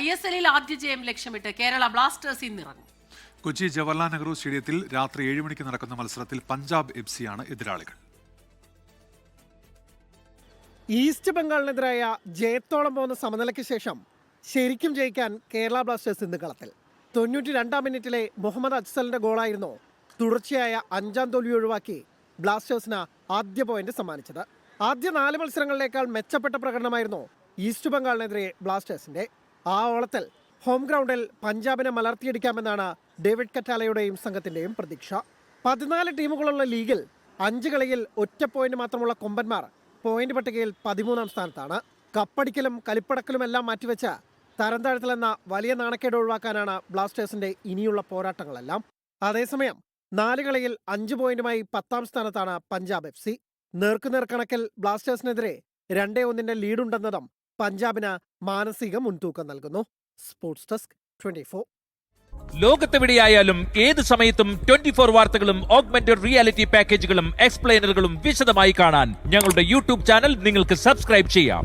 ISL-ൽ ആദ്യ ജയം ലക്ഷ്യമിട്ട് കേരള ബ്ലാസ്റ്റേഴ്സ് ഇന്നിറങ്ങും. കൊച്ചി ജവഹർലാൽ നെഹ്റു സ്റ്റേഡിയത്തിൽ രാത്രി 7 മണിക്ക് നടക്കുന്ന മത്സരത്തിൽ പഞ്ചാബ് FC ആണ് എതിരാളികൾ. ഈസ്റ്റ് ബംഗാളിനെതിരായ ജയത്തോളം പോകുന്ന സമനിലയ്ക്ക് ശേഷം ശരിക്കും ജയിക്കാൻ കേരള ബ്ലാസ്റ്റേഴ്സ് ഇന്ന് കളത്തിൽ. 92-ാം മിനിറ്റിലെ മുഹമ്മദ് അജ്സലിന്റെ ഗോളായിരുന്നു തുടർച്ചയായ 5ാം തോൽവി ഒഴിവാക്കി ബ്ലാസ്റ്റേഴ്സിന് ആദ്യ പോയിന്റ് സമ്മാനിച്ചത്. ആദ്യ 4 മത്സരങ്ങളിലേക്കാൾ മെച്ചപ്പെട്ട പ്രകടനമായിരുന്നു ഈസ്റ്റ് ബംഗാളിനെതിരെ ബ്ലാസ്റ്റേഴ്സിന്റെ. ആ ഓളത്തിൽ ഹോം ഗ്രൗണ്ടിൽ പഞ്ചാബിനെ മലർത്തിയടിക്കാമെന്നാണ് ഡേവിഡ് കറ്റാലയുടെയും സംഘത്തിന്റെയും പ്രതീക്ഷ. 14 ടീമുകളുള്ള ലീഗിൽ 5 കളിയിൽ ഒറ്റ പോയിന്റ് മാത്രമുള്ള കൊമ്പന്മാർ പോയിന്റ് പട്ടികയിൽ 13ാം സ്ഥാനത്താണ്. കപ്പടിക്കലും കലിപ്പടക്കലുമെല്ലാം മാറ്റിവെച്ച് തരം താഴ്ത്തലെന്ന വലിയ നാണക്കേട് ഒഴിവാക്കാനാണ് ബ്ലാസ്റ്റേഴ്സിന്റെ ഇനിയുള്ള പോരാട്ടങ്ങളെല്ലാം. അതേസമയം 4 കളിയിൽ 5 പോയിന്റുമായി 10ാം സ്ഥാനത്താണ് പഞ്ചാബ് FC. നേർക്കുനേർ കണക്കിൽ ബ്ലാസ്റ്റേഴ്സിനെതിരെ 2-1 ലീഡുണ്ടെന്നതും പഞ്ചാബിന് മാനസിക മുൻതൂക്കം നൽകുന്നു. Sports desk 24. ലോകത്തെവിടെയായാലും ഏത് സമയത്തും 24 വാർത്തകളും ഓഗ്മെന്റഡ് റിയാലിറ്റി പാക്കേജുകളും എക്സ്പ്ലെയിനറുകളും വിശദമായി കാണാൻ ഞങ്ങളുടെ യൂട്യൂബ് ചാനൽ നിങ്ങൾക്ക് സബ്സ്ക്രൈബ് ചെയ്യാം.